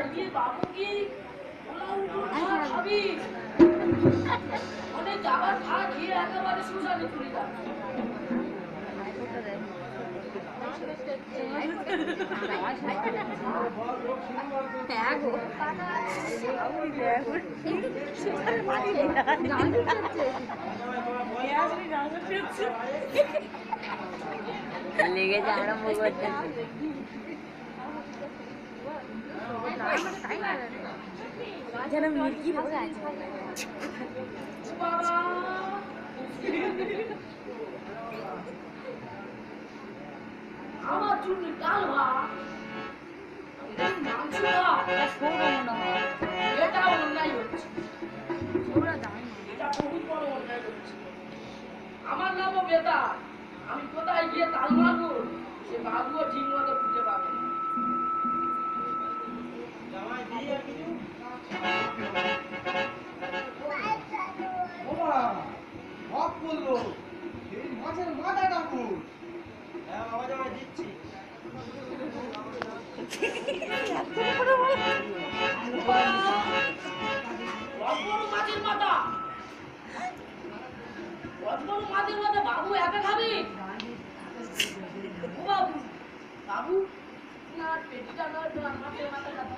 ये बाबू की খাবি অনেক যাবার খা খেয়ে একেবারে সুসানে চলে যাবে লেগেছে আমরা মুখ করতেছি যেন মুরগি বসে আছে আমার জন্য ডাল ভাত মাংস এটা অন্যায় হচ্ছে এটা বহুত বড় অন্যায় হচ্ছে আমার নামও বেতা আমি কোথায় গিয়ে তাল মারবো সে বাবুও ঠিক মতো খুঁজে পাবে না মাছের মাথা ঠাকুর হ্যাঁ বাবা জামাই দিচ্ছি মাছের মাথা বাবু একা খাবি ও বাবু বাবু না পেটিটা নয় তোমার মাছের মাথা খাবো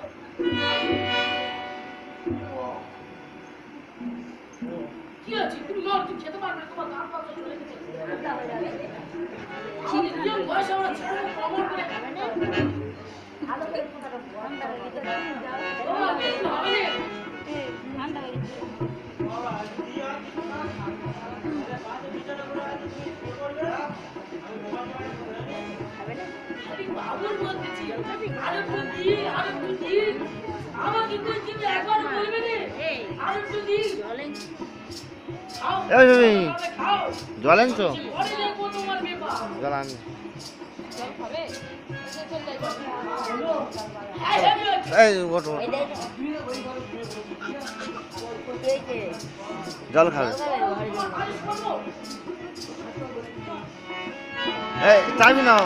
কি আছে তুমি নর তুমি খেতে পারবে তোমার দাঁত পাতা চলে গেছে বয়স আমরা ছেড়ে কমর করে ভালো করে ফোটাটা ঠান্ডা হয়ে গেছে ঠান্ডা হয়ে গেছে বাবুর বলতেছি আরে বুদ্ধি আমাকে কই কিন্তু একবার বলবে রে আরে বুদ্ধি জল আনছো জল আন এই ওঠ জল খাবে এই চাবি নাও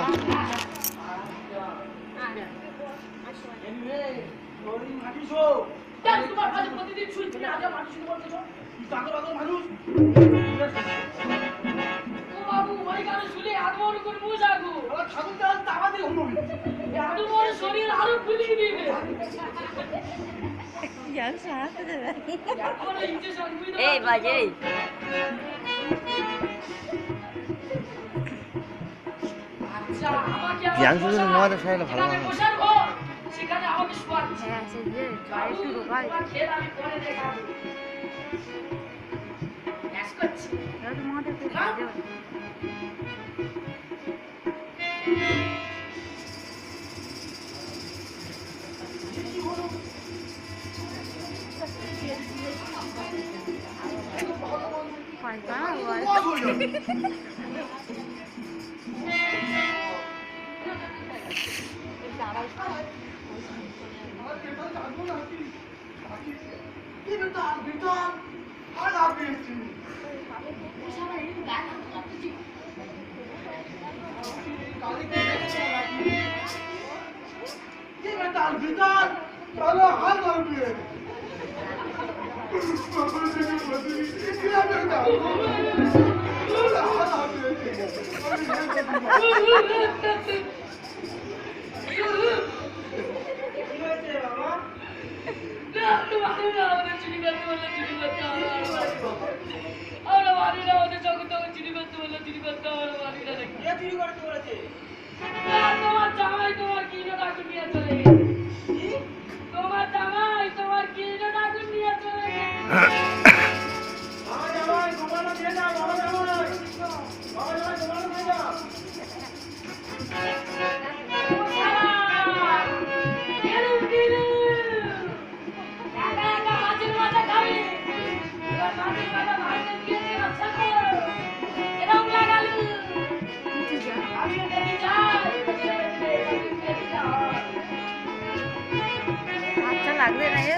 তোমার কাছে প্রতিদিন শুই তুমি আজ মাটি শুরু করতেছো মানুষ ও বাবু ওই গানে শুনে এত বড় করে মুখ আগু ঠাকুর দান তাবা দিয়ে হলো এত বড় শরীর আরো ফুলিয়ে দিবে জান সাথে দেবে এখন ইনজেকশন দিবি না এই বাজে আচ্ছা আমাকে জ্ঞানশুদ্ধ মহাদেব সাহেব ভালো মানুষ বসাবো সেখানে আমাকে শোয়াচ্ছি হ্যাঁ সে যে জয় শুরু হয় খেল আমি পরে দেখাবো গ্যাস করছি রোজ মহাদেব তো বাজে তোমার জামাই তোমার কি ডাকুন নিয়ে চলে গেছে তোমার জামাই তোমার কি ডাকুন নিয়ে চলে গেছে अच्छा लग रहा है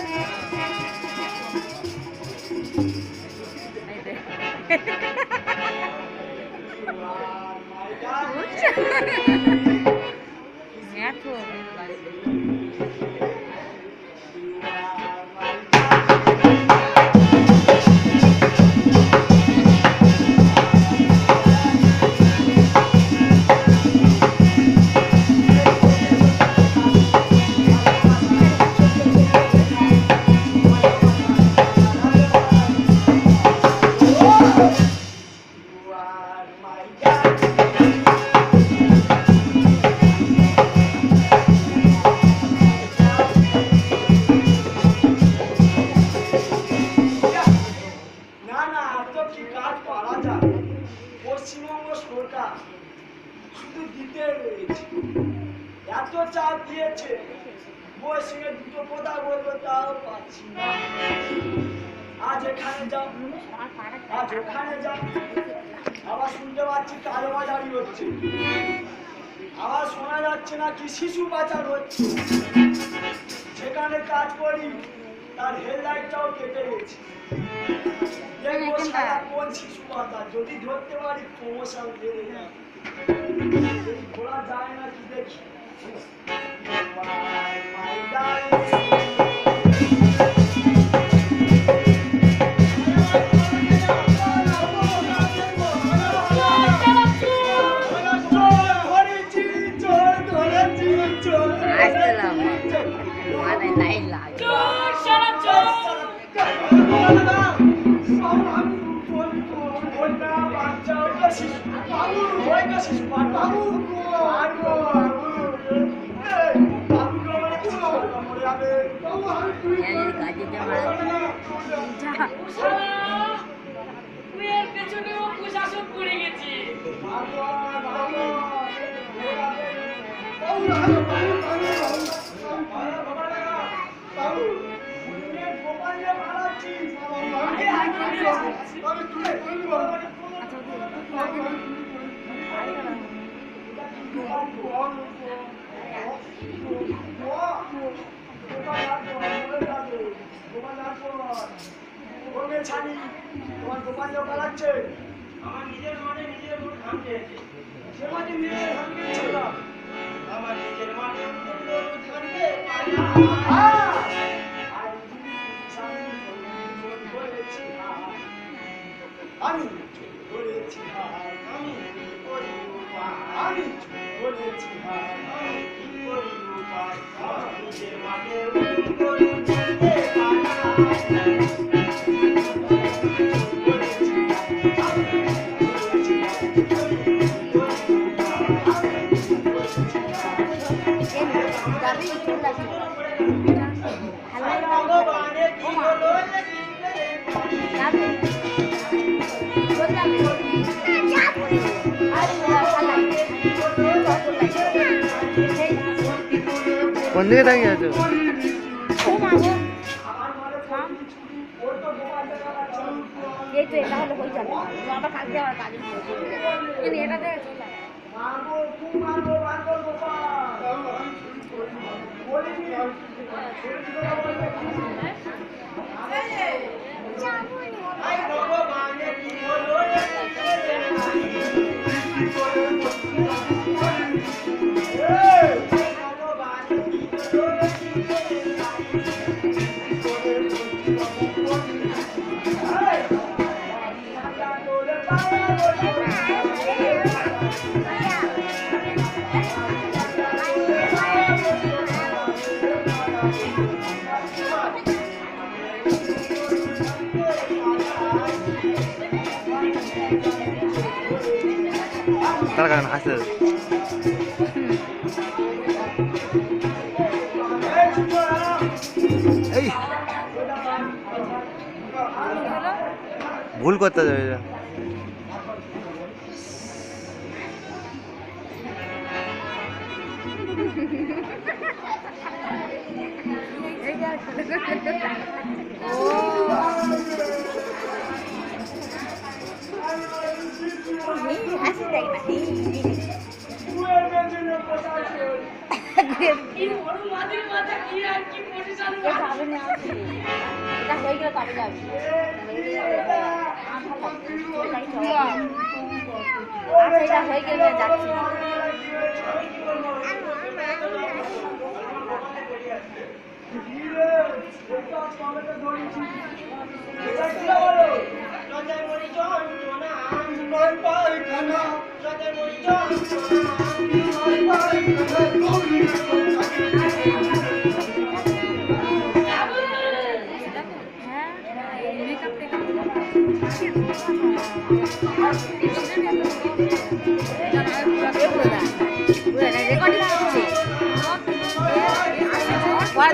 চাপ দিয়েছে, বউয়ের সঙ্গে দুটো কথা বলবো তাও পাচ্ছি না। আজ এখানে যাও, আজ ওখানে যাও, আবার শুনতে পাচ্ছি কালো বাজারি হচ্ছে, আবার শোনা যাচ্ছে না কি শিশু পাচার হচ্ছে। যেখানে কাজ করি তার হেডলাইটটাও কেটে গেছে। দেখবো সারা কোন শিশু পাচার, যদি ধরতে পারি প্রমোশন বেড়ে যায়। যদি ঘোরা যায় না কি দেখি। My darling. আসছিলাম মানে লাইন লাগে কাজে এর পেছনেও প্রশাসন পড়ে গেছে। তোমার দোকান পালাচ্ছে, আমার নিজের মানে নিজের মন ভাঙছে, সে মানে নিজের ভাঙছে না, আমার নিজের মানে ভাঙতে পারে না। আমি বলেছি আমি করি আমি বলেছি আমি করি আমার নিজের মানে ভাঙতে পারে না। কোন দিকে দাঁড়িয়ে আছো? এই তো এটা হলে হয়ে যাবে আবার কাজ দেওয়ার কাজ কিন্তু এটা দেখে চলে তার কারণ হাসে এই ভুল করতে যাবে হাসি দেয় না এই বড় মাঝের মাথা কি আর কি পজিশন যাবে না এটা হয়ে গেলে কবে যাবে এটা হয়ে গেলে যাচ্ছি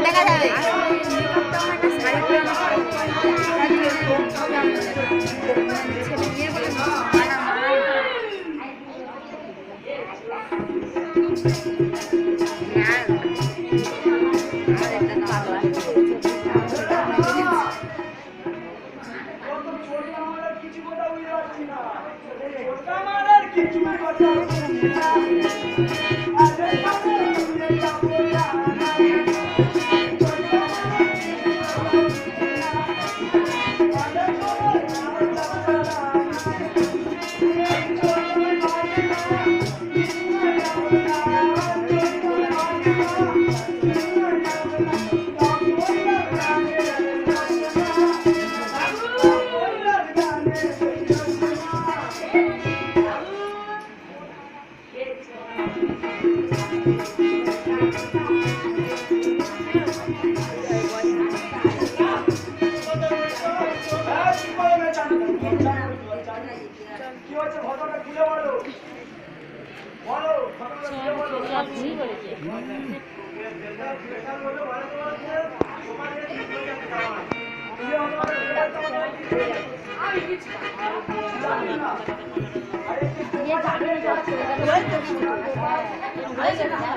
দেখা যাবে ছেলে ভুলই করেছে। বেকার বলে বলে তোমাকে তোমার এই বিয়ে হবে মানে বেকার তোমাকে আমি কিছু জানি না আরে যে জানে না সব ছেলেটা হয়ে গেছে।